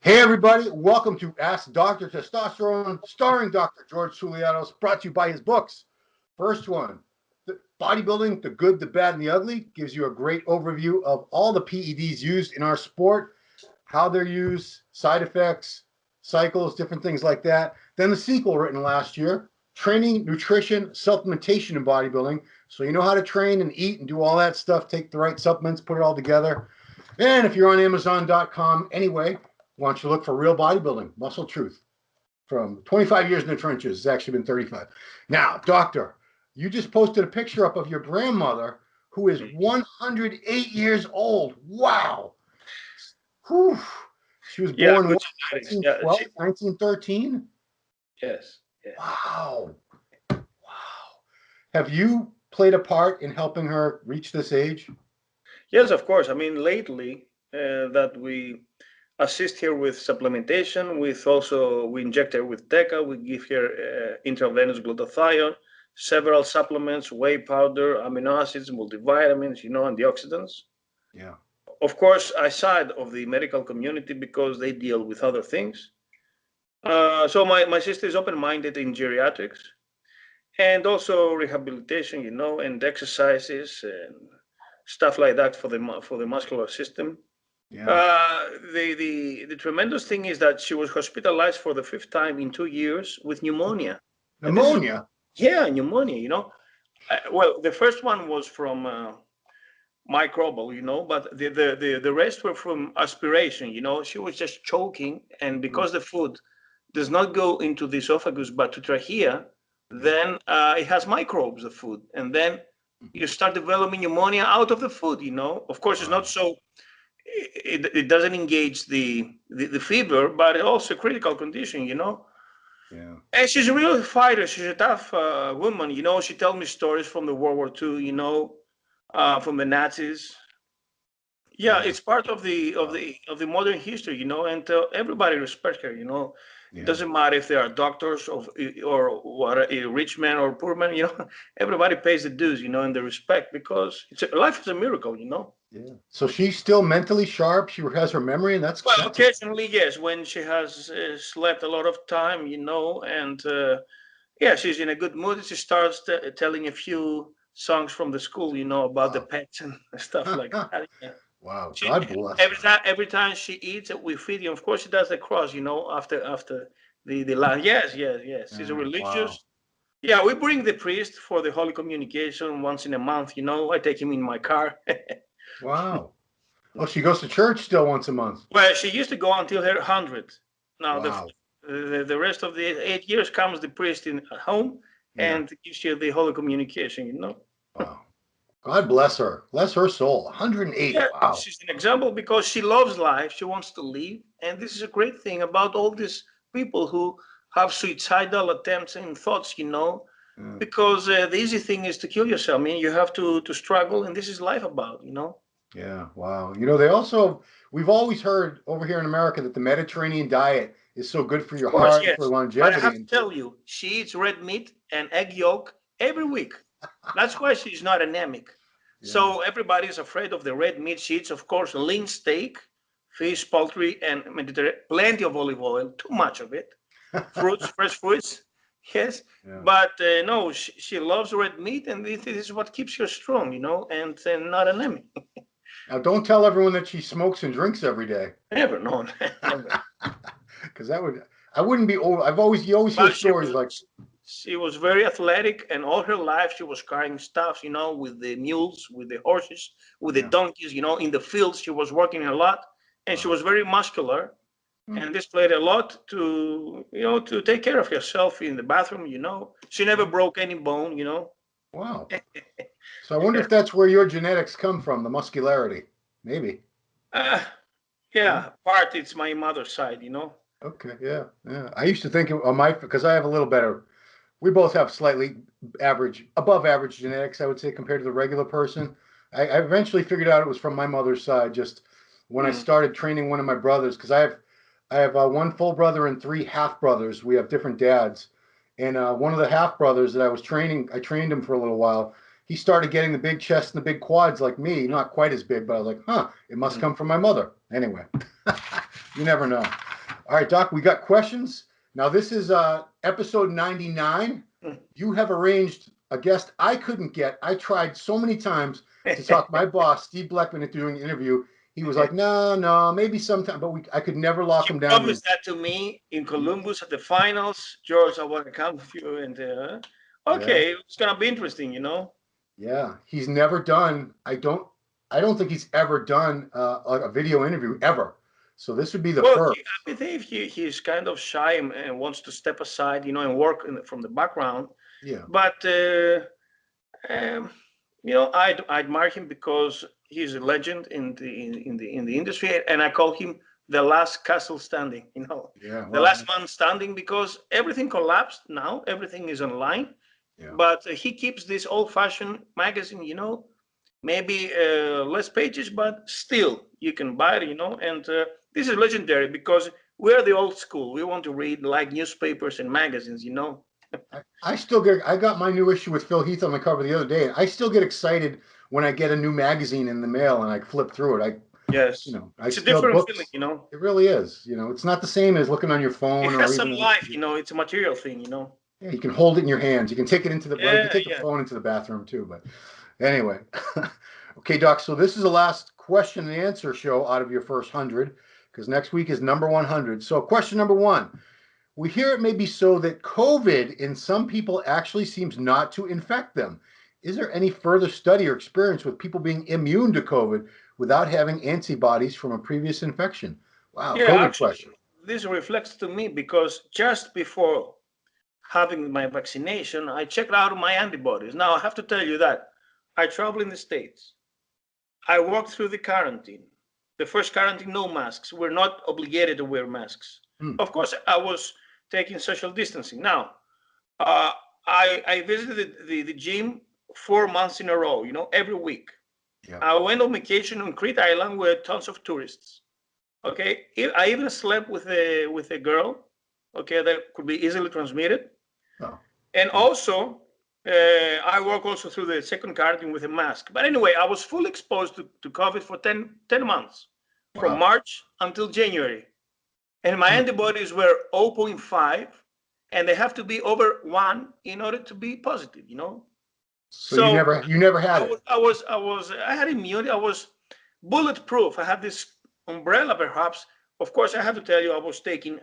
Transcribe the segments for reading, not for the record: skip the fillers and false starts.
Hey everybody, welcome to Ask Dr. Testosterone, starring Dr. George Soulianos, brought to you by his books. First one, Bodybuilding, the Good, the Bad, and the Ugly, gives you a great overview of all the PEDs used in our sport, how they're used, side effects, cycles, different things like that. Then the sequel written last year, Training, Nutrition, Supplementation in Bodybuilding. So you know how to train and eat and do all that stuff, take the right supplements, put it all together. And if you're on Amazon.com anyway, why don't you look for Real Bodybuilding, Muscle Truth, from 25 years in the trenches. It's actually been 35. Now, doctor, you just posted a picture up of your grandmother who is 108 years old. Wow. Whew. She was born in 1912, 1913? Yes. Wow. Wow. Have you played a part in helping her reach this age? Yes, of course. I mean, lately that we assist her with supplementation, we inject her with DECA, we give her intravenous glutathione, several supplements, whey powder, amino acids, multivitamins, antioxidants. Yeah. Of course, aside of the medical community, because they deal with other things. So my sister is open-minded in geriatrics and also rehabilitation, and exercises and stuff like that for the muscular system. Yeah. The tremendous thing is that she was hospitalized for the 5th time in 2 years with pneumonia. Pneumonia? Pneumonia, well, the first one was from microbial, but the rest were from aspiration, She was just choking, and because the food does not go into the esophagus but to trachea, then it has microbes, the food, and then you start developing pneumonia out of the food, Of course, it's not so, it doesn't engage the fever, but also a critical condition, Yeah. And she's a real fighter. She's a tough woman, She tells me stories from the World War II, from the Nazis. Yeah, it's part of the modern history, and everybody respects her, It doesn't matter if they are doctors or what, a rich man or poor man, Everybody pays the dues, and the respect, because life is a miracle, Yeah. So she's still mentally sharp. She has her memory, and that's occasionally, yes, when she has slept a lot of time, and she's in a good mood. She starts telling a few songs from the school, about the pets and stuff like that. Yeah. Wow, God bless her. Every time she eats, we feed you. Of course, she does the cross, after the lunch. Yes. She's a religious. Wow. Yeah, we bring the priest for the Holy Communication once in a month. I take him in my car. Wow. Oh, she goes to church still once a month. Well, she used to go until her 100. Now, the rest of the 8 years comes the priest in at home and gives you the Holy Communication, Wow. God bless her. Bless her soul. 108. Yeah, wow. She's an example because she loves life. She wants to live. And this is a great thing about all these people who have suicidal attempts and thoughts, because the easy thing is to kill yourself. I mean, you have to struggle, and this is life about, Yeah, wow. We've always heard over here in America that the Mediterranean diet is so good for your heart and for longevity. But I have to tell you, she eats red meat and egg yolk every week. That's why she's not anemic. So everybody's afraid of the red meat. She eats, of course, lean steak, fish, poultry, and plenty of olive oil, too much of it. Fruits, fresh fruits, yes. But no, she loves red meat, and this is what keeps her strong, and not anemic. Now, don't tell everyone that she smokes and drinks every day. Never, no. Because I wouldn't be. You always hear stories like. She was very athletic, and all her life she was carrying stuff, with the mules, with the horses, with the donkeys, in the fields. She was working a lot, and she was very muscular, and this played a lot to, to take care of herself in the bathroom, She never broke any bone, Wow. So I wonder if that's where your genetics come from, the muscularity. Maybe. Part it's my mother's side, Okay, yeah. I used to think because I have a little better. We both have slightly above average genetics, I would say, compared to the regular person. I eventually figured out it was from my mother's side. Just when I started training one of my brothers, because I have one full brother and 3 half brothers. We have different dads, and one of the half brothers that I trained him for a little while. He started getting the big chest and the big quads like me, not quite as big, but I was like, it must come from my mother. Anyway, you never know. All right, Doc, we got questions. Now, this is episode 99. You have arranged a guest I couldn't get. I tried so many times to talk my boss, Steve Bleckman, into doing an interview. He was like, no, maybe sometime, but I could never lock him down. You promised that to me in Columbus at the finals. George, I want to come with you. And okay, it's going to be interesting, you know? Yeah, he's never done, I don't think he's ever done a video interview ever. So this would be the first. I think he's kind of shy and wants to step aside, you know, and work from the background. Yeah. But, you know, I admire him because he's a legend in the industry, and I call him the last castle standing, you know, the last man standing, because everything collapsed now. Everything is online. Yeah. But he keeps this old-fashioned magazine, you know, maybe less pages, but still you can buy it, you know. And this is legendary because we're the old school. We want to read like newspapers and magazines, you know. I got my new issue with Phil Heath on the cover the other day. I still get excited when I get a new magazine in the mail and I flip through it. Yes, you know, it's a different feeling, you know. It really is. You know, it's not the same as looking on your phone. It has some life, you know. It's a material thing, you know. Yeah, you can hold it in your hands. You can take it into the you can take the phone into the bathroom too. But anyway, okay, Doc. So this is the last question and answer show out of your first 100, because next week is number 100. So question number 1: we hear it may be so that COVID in some people actually seems not to infect them. Is there any further study or experience with people being immune to COVID without having antibodies from a previous infection? Wow, yeah, COVID actually, question. This reflects to me because just before having my vaccination, I checked out my antibodies. Now, I have to tell you that I travel in the States. I walked through the quarantine. The first quarantine, no masks. We're not obligated to wear masks. Of course, I was taking social distancing. Now, I visited the gym 4 months in a row, you know, every week. Yeah. I went on vacation on Crete Island with tons of tourists. Okay, I even slept with a girl, okay, that could be easily transmitted. Oh. And also, I work also through the second quarantine with a mask. But anyway, I was fully exposed to COVID for 10 months, from March until January. And my antibodies were 0.5, and they have to be over 1 in order to be positive, you know? So you never had it. I had immunity. I was bulletproof. I had this umbrella, perhaps. Of course, I have to tell you, I was taking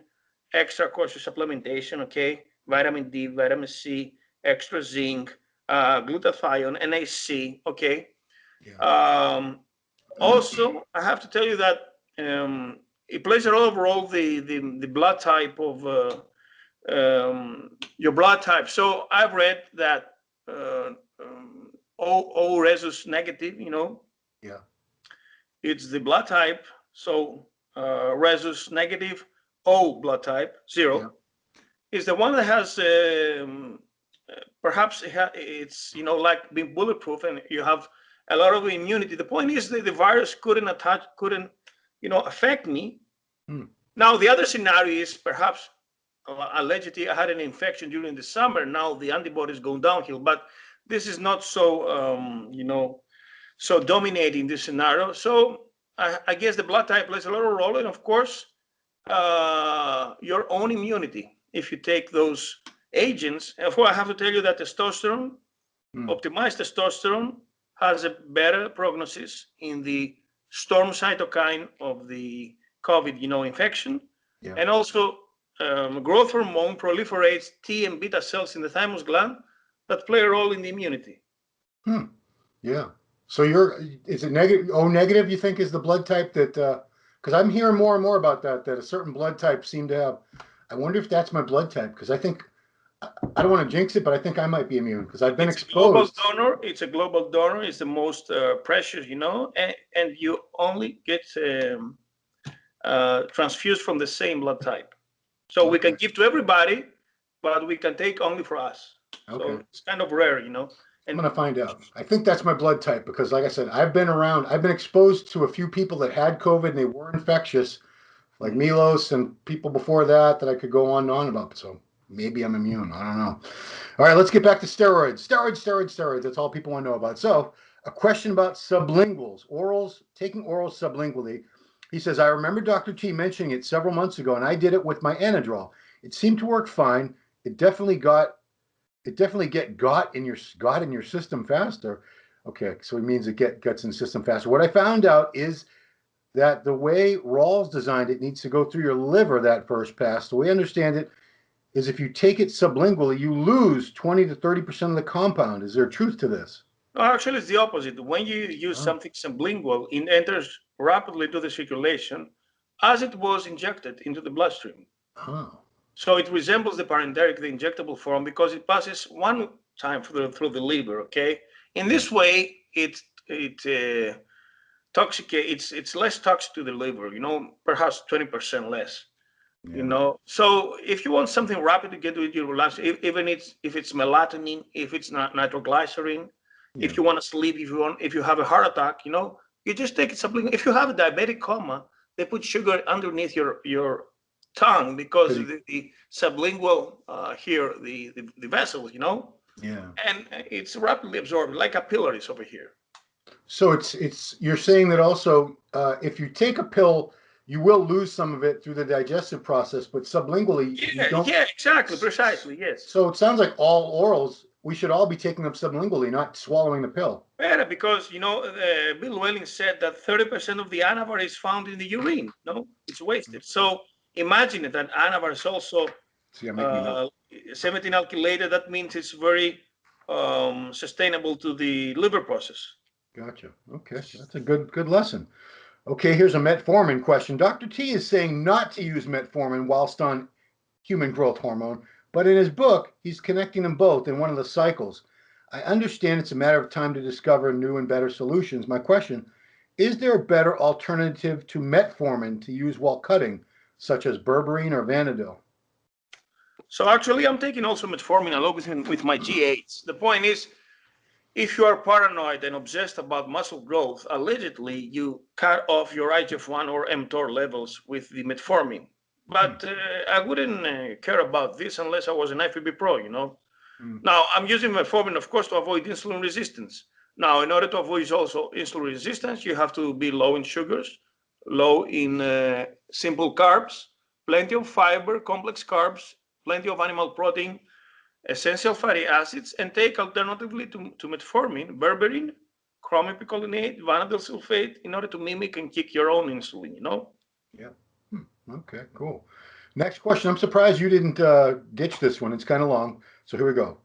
extra cautious supplementation, okay? Vitamin D, vitamin C, extra zinc, glutathione, NAC, okay? Yeah. Also, I have to tell you that it plays a lot of role, the blood type of your blood type. So I've read that O rhesus negative, you know? Yeah. It's the blood type. So rhesus negative, O blood type, 0, is the one that has perhaps it's, you know, like being bulletproof, and you have a lot of immunity. The point is that the virus couldn't, you know, affect me. Now, the other scenario is perhaps allegedly I had an infection during the summer. Now the antibodies go downhill, but this is not so, you know, so dominating this scenario. So I guess the blood type plays a lot of role, and of course, your own immunity. If you take those agents, and I have to tell you that testosterone, optimized testosterone, has a better prognosis in the storm cytokine of the COVID, you know, infection, and also growth hormone proliferates T and beta cells in the thymus gland that play a role in the immunity. Yeah. So is it negative? O negative, you think, is the blood type that? Because I'm hearing more and more about that a certain blood type seem to have. I wonder if that's my blood type, because I think I don't want to jinx it, but I think I might be immune because I've been exposed. It's a global donor. It's the most precious, you know, and you only get transfused from the same blood type. So we can give to everybody, but we can take only for us. Okay. So it's kind of rare, you know. I'm going to find out. I think that's my blood type because, like I said, I've been exposed to a few people that had COVID and they were infectious, like Milos and people before that I could go on and on about. So maybe I'm immune. I don't know. All right, let's get back to steroids. Steroids. That's all people want to know about. So a question about sublinguals, taking orals sublingually. He says, I remember Dr. T mentioning it several months ago, and I did it with my Anadrol. It seemed to work fine. It definitely got in your system faster. Okay, so it means it gets in the system faster. What I found out is that the way Rawls designed it needs to go through your liver that first pass. The way I understand it is if you take it sublingually, you lose 20 to 30% of the compound. Is there truth to this? No, actually, it's the opposite. When you use something sublingual, it enters rapidly to the circulation as it was injected into the bloodstream. Oh. So it resembles the parenteric, the injectable form, because it passes one time through the liver. Okay, in this way, it's less toxic to the liver. Perhaps 20% less. Yeah. So if you want something rapid to get with your lunch, even if it's melatonin, if it's not nitroglycerin, Yeah. if you want to sleep, if you have a heart attack, you just take it sublingually. If you have a diabetic coma, they put sugar underneath your tongue because of the sublingual here, the vessels, Yeah. and it's rapidly absorbed like capillaries over here. So you're saying that also if you take a pill, you will lose some of it through the digestive process, but sublingually you don't. Yeah, exactly, precisely, yes. So it sounds like all orals, we should all be taking them sublingually, not swallowing the pill. Better because Bill Welling said that 30% of the anavar is found in the urine. No, it's wasted. So imagine that anavar is also 17 alkylated. That means it's very sustainable to the liver process. Gotcha. Okay, that's a good lesson. Okay, here's a metformin question. Dr. T is saying not to use metformin whilst on human growth hormone, but in his book, he's connecting them both in one of the cycles. I understand it's a matter of time to discover new and better solutions. My question, is there a better alternative to metformin to use while cutting, such as berberine or Vanadil? So actually, I'm taking also metformin along with my G8s. The point is, if you are paranoid and obsessed about muscle growth, allegedly you cut off your IGF-1 or mTOR levels with the metformin. But I wouldn't care about this unless I was an IFBB pro, Now, I'm using metformin, of course, to avoid insulin resistance. Now, in order to avoid also insulin resistance, you have to be low in sugars, low in simple carbs, plenty of fiber, complex carbs, plenty of animal protein, essential fatty acids, and take alternatively to metformin, berberine, chromium picolinate, vanadyl sulfate, in order to mimic and kick your own insulin, Yeah. Okay, cool. Next question. I'm surprised you didn't ditch this one. It's kind of long. So here we go.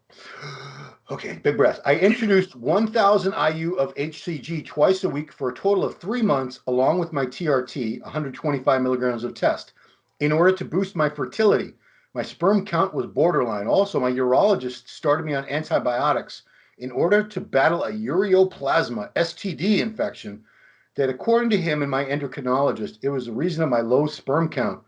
Okay, big breath. I introduced 1,000 IU of HCG twice a week for a total of 3 months, along with my TRT, 125 milligrams of test, in order to boost my fertility. My sperm count was borderline. Also, my urologist started me on antibiotics in order to battle a ureoplasma STD infection that, according to him and my endocrinologist, it was the reason of my low sperm count.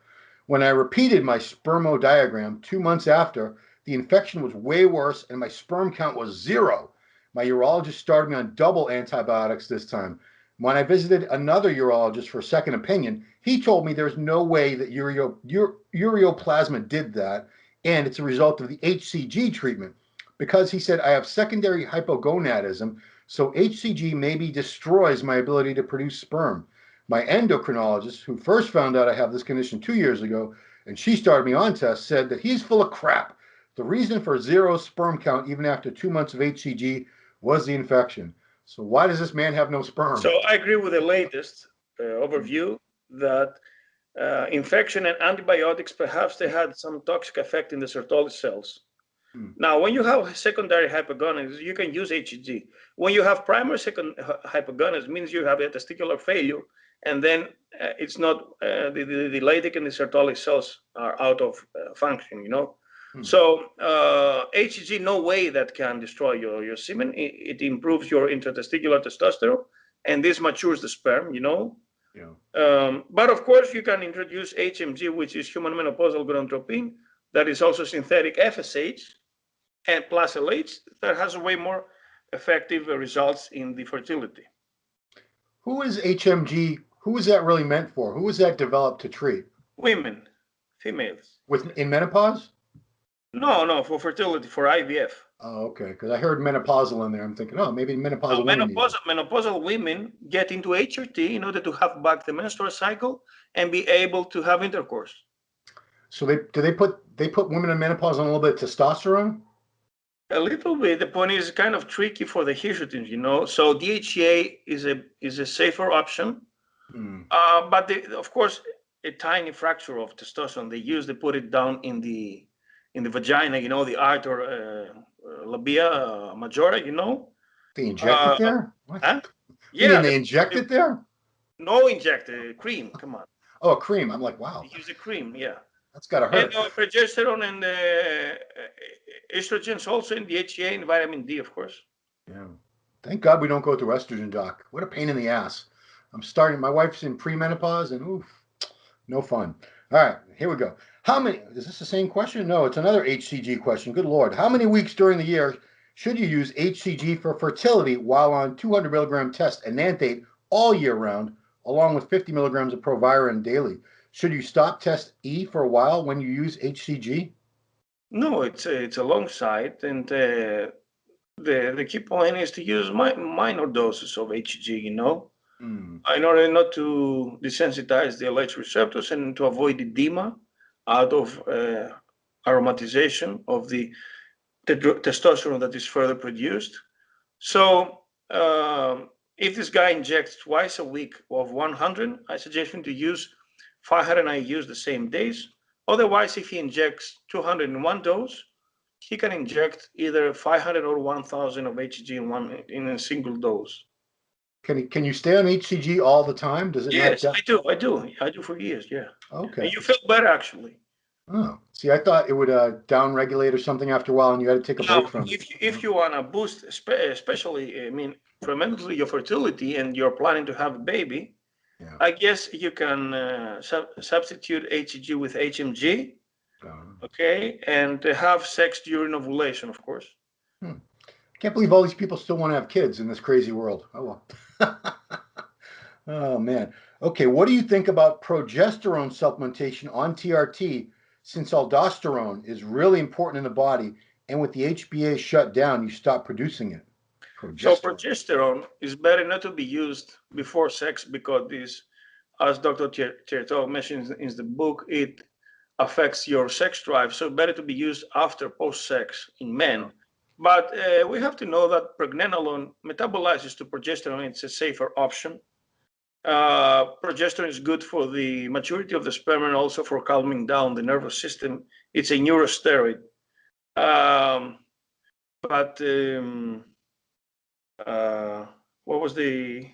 When I repeated my spermodiagram 2 months after, the infection was way worse and my sperm count was 0. My urologist started me on double antibiotics this time. When I visited another urologist for a second opinion, he told me there's no way that ureoplasma did that, and it's a result of the HCG treatment, because he said I have secondary hypogonadism, so HCG maybe destroys my ability to produce sperm. My endocrinologist, who first found out I have this condition 2 years ago, and she started me on tests, said that he's full of crap. The reason for 0 sperm count even after 2 months of HCG was the infection. So why does this man have no sperm? So I agree with the latest overview that infection and antibiotics, perhaps they had some toxic effect in the Sertoli cells. Now, when you have secondary hypogonadism, you can use HCG. When you have primary hypogonadism, means you have a testicular failure, and then it's not the Leydig and the Sertoli cells are out of function, So HCG, no way that can destroy your semen. It improves your intratesticular testosterone, and this matures the sperm, Yeah. But of course, you can introduce HMG, which is human menopausal gonadotropin, that is also synthetic FSH, and plus LH, that has way more effective results in the fertility. Who is HMG? Who is that really meant for? Who is that developed to treat? Women, females. In menopause? No, for fertility, for IVF. Oh, okay. Because I heard menopausal in there. I'm thinking, oh, maybe menopausal women need it. Menopausal women get into HRT in order to have back the menstrual cycle and be able to have intercourse. So they put women in menopause on a little bit of testosterone? A little bit. The point is kind of tricky for the hirsutism, you know. So DHEA is a safer option, but of course, a tiny fraction of testosterone they put it down in the vagina, you know, the artery labia majora, you know. They inject it there? What? Huh? You Yeah, mean they inject it there? no injected cream. Come on. Oh, a cream. I'm like, wow. They use a cream, yeah. That's gotta hurt. And progesterone and estrogens also in DHEA and vitamin D, of course. Yeah. Thank God we don't go through estrogen, doc. What a pain in the ass. My wife's in premenopause and oof, no fun. All right, here we go. Is this the same question? No, it's another HCG question. Good Lord. How many weeks during the year should you use HCG for fertility while on 200 milligram test enanthate all year round, along with 50 milligrams of proviron daily? Should you stop test E for a while when you use HCG? No, it's alongside, and the key point is to use minor doses of HCG, you know, in order not to desensitize the LH receptors and to avoid edema out of aromatization of the testosterone that is further produced. So if this guy injects twice a week of 100, I suggest him to use 500 IUs the same days. Otherwise, if he injects 200 in one dose, he can inject either 500 or 1,000 of HCG in a single dose. Can you stay on HCG all the time? Does it? Yes, I do for years. Yeah. Okay. And you feel better actually. Oh, see, I thought it would down-regulate or something after a while, and you had to take a break from it. If you want to boost, especially, I mean, tremendously your fertility, and you're planning to have a baby, yeah. I guess you can substitute HCG with HMG, okay, and have sex during ovulation, of course. Can't believe all these people still want to have kids in this crazy world. Oh, well. Oh, man. Okay, what do you think about progesterone supplementation on TRT, since aldosterone is really important in the body, and with the HBA shut down, you stop producing it? So progesterone is better not to be used before sex because this, as Dr. Tirtov mentions in the book, it affects your sex drive. So better to be used after post-sex in men. But we have to know that pregnenolone metabolizes to progesterone. It's a safer option. Progesterone is good for the maturity of the sperm and also for calming down the nervous system. It's a neurosteroid. What was the?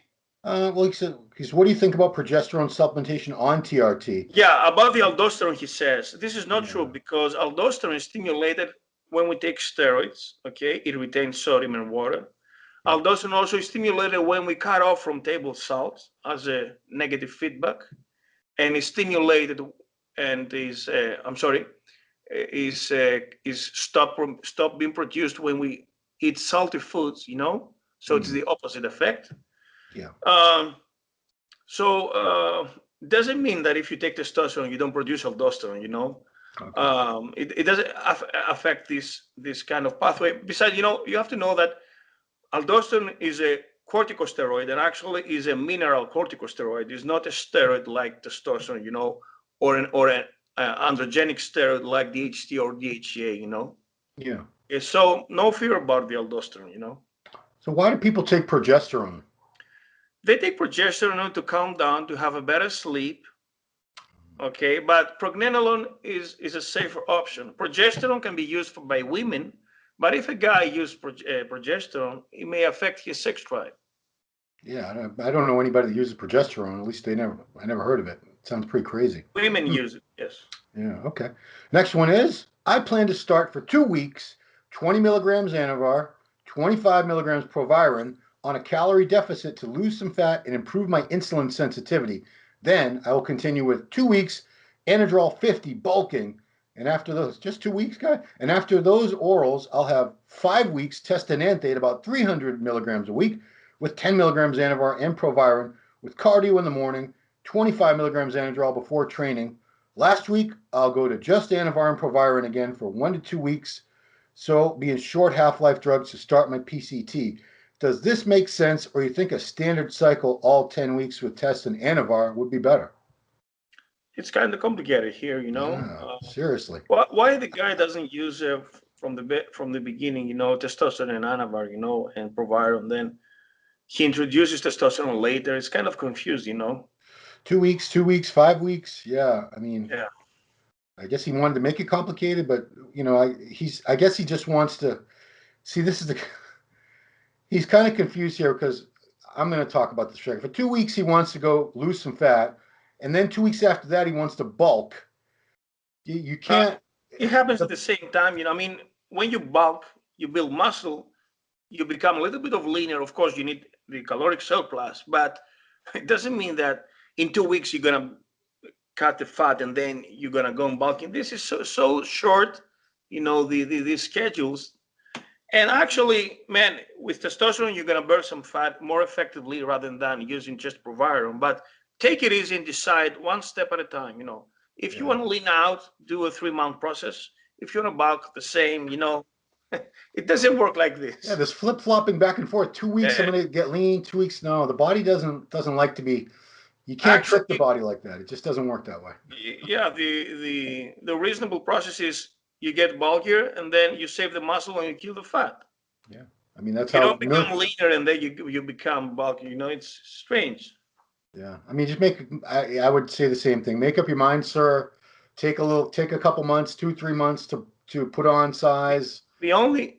Well, he said, what do you think about progesterone supplementation on TRT? Yeah, about the aldosterone, he says this is not true because aldosterone is stimulated when we take steroids. Okay, it retains sodium and water. Aldosterone also is stimulated when we cut off from table salt as a negative feedback, and is stimulated and is stop being produced when we eat salty foods. You know, so it's the opposite effect. Yeah. Doesn't mean that if you take testosterone you don't produce aldosterone. You know, it doesn't affect this kind of pathway. Besides, you know, you have to know that aldosterone is a corticosteroid and actually is a mineral corticosteroid. It's not a steroid like testosterone, you know, or an androgenic steroid like DHT or DHEA, you know. Yeah. So no fear about the aldosterone, you know. So why do people take progesterone? They take progesterone to calm down, to have a better sleep. Okay, but pregnenolone is a safer option. Progesterone can be used by women. But if a guy uses progesterone, it may affect his sex drive. Yeah, I don't know anybody that uses progesterone. At least I never heard of it. It sounds pretty crazy. Women use it, yes. Yeah, okay. Next one is, I plan to start for 2 weeks, 20 milligrams Anadrol, 25 milligrams proviron on a calorie deficit to lose some fat and improve my insulin sensitivity. Then I will continue with 2 weeks, Anadrol 50 bulking. And after those, just 2 weeks, guy. And after those orals, I'll have 5 weeks test enanthate about 300 milligrams a week with 10 milligrams Anadrol and proviron with cardio in the morning, 25 milligrams Anadrol before training, Last week, I'll go to just Anavar and Proviron again for 1 to 2 weeks. So being short half-life drugs to start my PCT. Does this make sense, or you think a standard cycle all 10 weeks with test and Anavar would be better? It's kind of complicated here, Yeah, seriously. Why the guy doesn't use from the beginning, testosterone and Anavar, and Proviron, then he introduces testosterone later. It's kind of confused, 2 weeks, 2 weeks, 5 weeks. Yeah, I mean, Yeah. I guess he wanted to make it complicated, but I guess he just wants to see. He's kind of confused here because I'm going to talk about this. For 2 weeks, he wants to go lose some fat, and then 2 weeks after that, he wants to bulk. You can't. It happens at the same time, when you bulk, you build muscle, you become a little bit of leaner. Of course, you need the caloric surplus, but it doesn't mean that in 2 weeks you're gonna cut the fat and then you're gonna go and bulking. This is so short, the schedules. And actually, man, with testosterone, you're gonna burn some fat more effectively rather than using just Proviron. But take it easy and decide one step at a time. If you want to lean out, do a 3-month process. If you want to bulk, the same. It doesn't work like this. Yeah, this flip-flopping back and forth. 2 weeks, I'm going to get lean. 2 weeks, no. The body doesn't like to be. You can't trick the body like that. It just doesn't work that way. Yeah, the reasonable process is you get bulkier and then you save the muscle and you kill the fat. Yeah, I mean that's you how don't become leaner and then you become bulky. It's strange. Yeah, I mean, just I would say the same thing. Make up your mind, sir. Take a couple months, 2-3 months to put on size. The only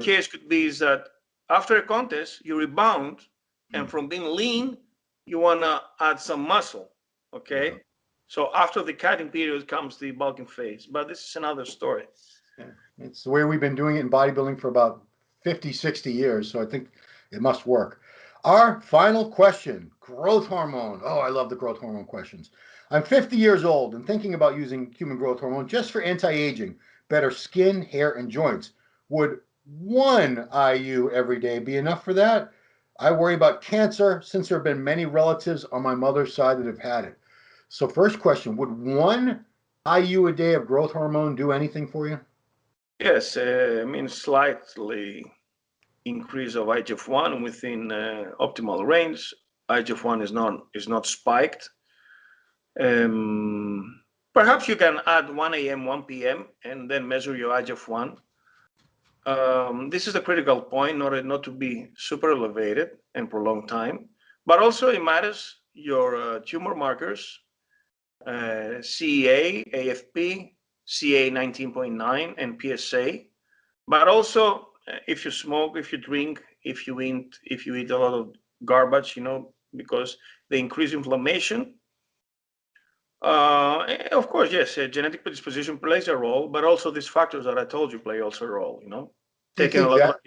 case could be is that after a contest you rebound, and from being lean you want to add some muscle. Okay. Yeah. So after the cutting period comes the bulking phase, but this is another story. Yeah. It's the way we've been doing it in bodybuilding for about 50, 60 years. So I think it must work. Our final question, growth hormone. Oh, I love the growth hormone questions. I'm 50 years old and thinking about using human growth hormone just for anti-aging, better skin, hair, and joints. Would 1 IU every day be enough for that? I worry about cancer since there have been many relatives on my mother's side that have had it. So first question, would 1 IU a day of growth hormone do anything for you? Yes, slightly increase of IGF-1 within optimal range. IGF-1 is not spiked. Perhaps you can add 1 a.m., 1 p.m. and then measure your IGF-1. This is a critical point, not to be super elevated and prolonged time, but also it matters your tumor markers, CEA, AFP, CA 19.9, and PSA, but also if you smoke, if you drink, if you eat a lot of garbage, because they increase inflammation. Of course, yes, genetic predisposition plays a role, but also these factors that I told you play also a role. Taking a lot.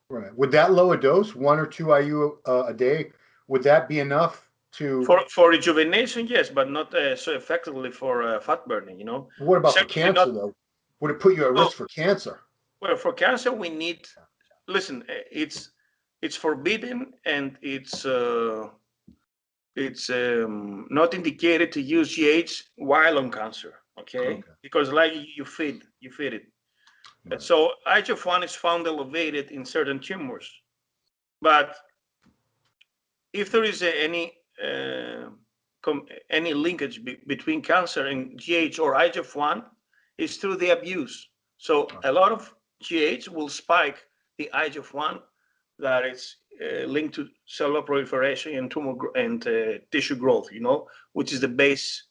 Right. Would that low a dose, 1 or 2 IU a day, would that be enough to for rejuvenation? Yes, but not so effectively for fat burning. What about for cancer though? Would it put you at risk for cancer? Well, for cancer, we need. Listen, it's forbidden and it's not indicated to use GH while on cancer. Okay, because like you feed it. Right. So IGF-1 is found elevated in certain tumors, but if there is any linkage between cancer and GH or IGF-1, it's through the abuse. So a lot of GH will spike the IGF-1 that is linked to cellular proliferation and tumor and tissue growth, which is the base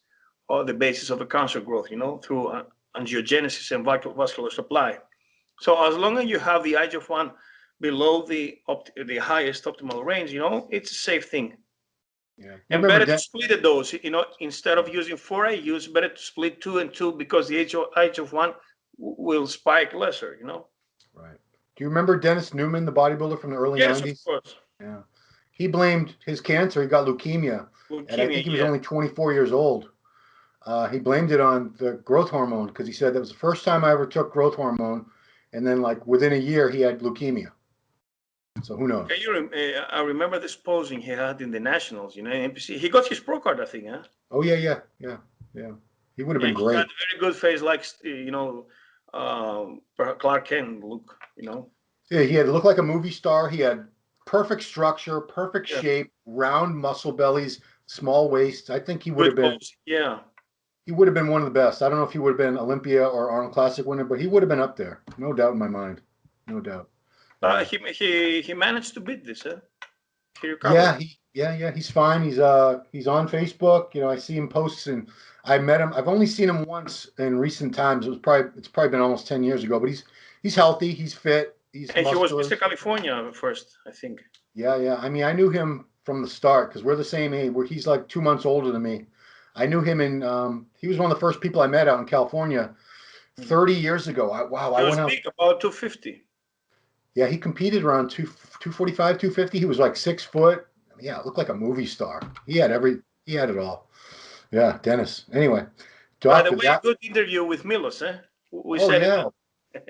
or the basis of a cancer growth, through angiogenesis and vascular supply. So as long as you have the IGF-1 below the highest optimal range, it's a safe thing. Yeah. And better to split the dose, instead of using 4 IUs, better to split 2 and 2 because the IGF-1 will spike lesser, Right. Do you remember Dennis Newman, the bodybuilder from the early 90s? Yes, of course. Yeah. He blamed his cancer. He got leukemia. And I think he was only 24 years old. He blamed it on the growth hormone because he said that was the first time I ever took growth hormone. And then within a year, he had leukemia. So who knows? I remember this posing he had in the Nationals, NPC. He got his pro card, I think, huh? Oh, yeah. He would have And been he great. had a very good face, like Clark Kent look. Yeah, he had looked like a movie star. He had perfect structure, perfect Yeah, shape, round muscle bellies, small waist. I think good pose. Yeah. he would have been one of the best. I don't know if he would have been Olympia or Arnold Classic winner, but he would have been up there. No doubt in my mind. No doubt. Yeah. He managed to beat this. He recovered. Yeah, he's fine. He's on Facebook. I see him posts, and I met him. I've only seen him once in recent times. It's probably been almost 10 years ago, but he's healthy, he's fit, he's And he was muscular. Mr. California first, I think. Yeah. I mean, I knew him from the start because we're the same age. He's like 2 months older than me. I knew him he was one of the first people I met out in California 30 years ago. He I was went out. big, about 250. Yeah, he competed around 245, 250. He was like 6 foot. Yeah, looked like a movie star. He had it all. Yeah, Dennis. Anyway, By the doctor, way, good interview with Milos, eh? We oh set it yeah, up.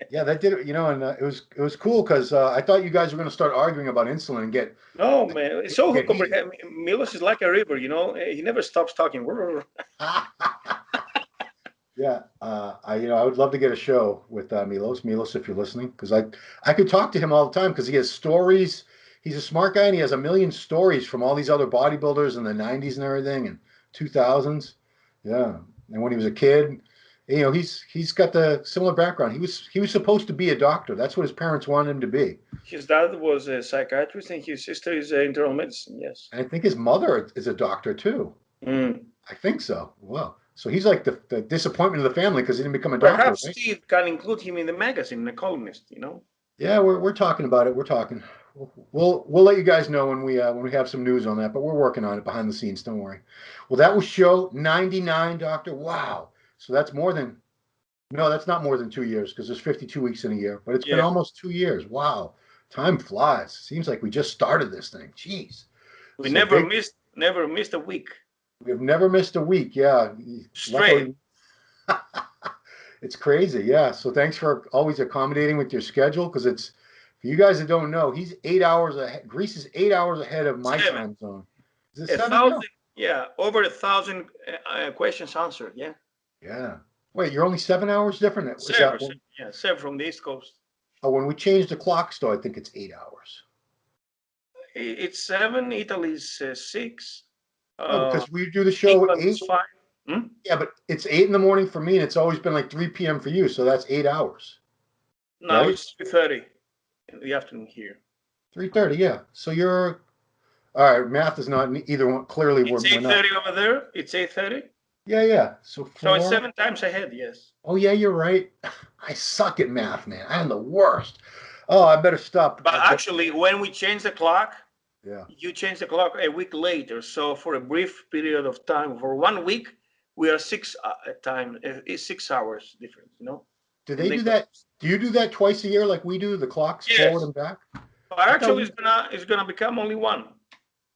yeah, that did it. And it was cool because I thought you guys were going to start arguing about insulin and No, man. It's so get heated. comprehensive. Milos is like a river, He never stops talking. Yeah, I would love to get a show with Milos, if you're listening, because I could talk to him all the time because he has stories. He's a smart guy and he has a million stories from all these other bodybuilders in the 90s and everything and 2000s. Yeah, and when he was a kid, he's got the similar background. He was supposed to be a doctor. That's what his parents wanted him to be. His dad was a psychiatrist and his sister is internal medicine. Yes. And I think his mother is a doctor too. Mm. I think so. Well, so he's like the disappointment of the family because he didn't become a doctor. Perhaps right? Steve can include him in the magazine, a columnist. Yeah, we're talking about it. We're talking. We'll let you guys know when we have some news on that. But we're working on it behind the scenes. Don't worry. Well, that was show 99, Doctor. Wow. So that's that's not more than 2 years because there's 52 weeks in a year. But it's been almost 2 years. Wow. Time flies. Seems like we just started this thing. Jeez. We never missed a week. We've never missed a week. Yeah. Straight. It's crazy. Yeah. So thanks for always accommodating with your schedule because it's, for you guys that don't know, he's 8 hours ahead. Greece is 8 hours ahead of my time zone. Is it 7 now? Yeah, over 1,000 questions answered. Yeah. Yeah. Wait, you're only 7 hours different? Seven from the East Coast. Oh, when we change the clocks, though, I think it's 8 hours. It's 7. Italy's 6. Oh, because we do the show at 8. 5. Hmm? Yeah, but it's 8 in the morning for me, and it's always been like 3 p.m. for you, so that's 8 hours. No, right? It's 3:30 in the afternoon here. 3:30, yeah. So you're all right. Math is not either one. Clearly, It's 8:30 over there. It's 8:30. Yeah. So it's 7 times ahead. Yes. Oh yeah, you're right. I suck at math, man. I am the worst. Oh, I better stop. But actually, when we change the clock, yeah, you change the clock a week later. So for a brief period of time, for 1 week, we are 6 hours different. Do they do that? Do you do that twice a year like we do? The clocks forward and back? But actually, it's gonna become only one,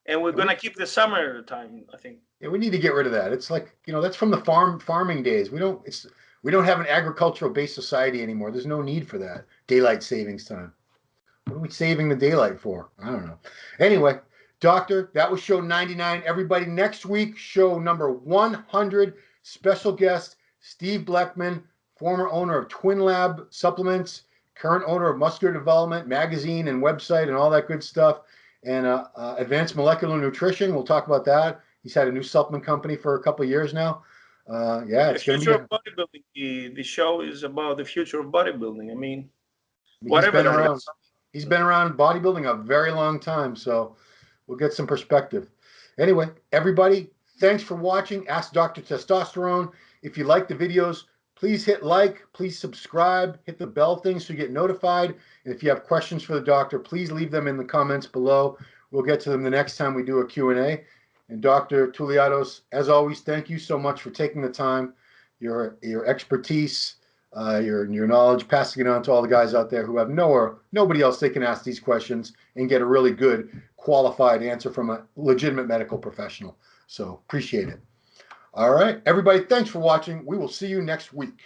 and we're gonna keep the summer time, I think. Yeah, we need to get rid of that. It's like that's from the farming days. We don't have an agricultural based society anymore. There's no need for that daylight savings time. What are we saving the daylight for? I don't know. Anyway, Doctor, that was show 99. Everybody, next week, show number 100. Special guest Steve Bleckman, former owner of Twin Lab Supplements, current owner of Muscular Development magazine and website and all that good stuff, and Advanced Molecular Nutrition. We'll talk about that. He's had a new supplement company for a couple of years now. It's going to be. The future of bodybuilding. The show is about the future of bodybuilding. I mean, He's been around bodybuilding a very long time, so we'll get some perspective. Anyway, everybody, thanks for watching Ask Dr. Testosterone. If you like the videos, please hit like, please subscribe, hit the bell thing so you get notified. And if you have questions for the doctor, please leave them in the comments below. We'll get to them the next time we do a Q&A. And Dr. Touliatos, as always, thank you so much for taking the time, your expertise, your knowledge, passing it on to all the guys out there who have nobody else they can ask these questions and get a really good, qualified answer from a legitimate medical professional. So appreciate it. All right, everybody, thanks for watching. We will see you next week.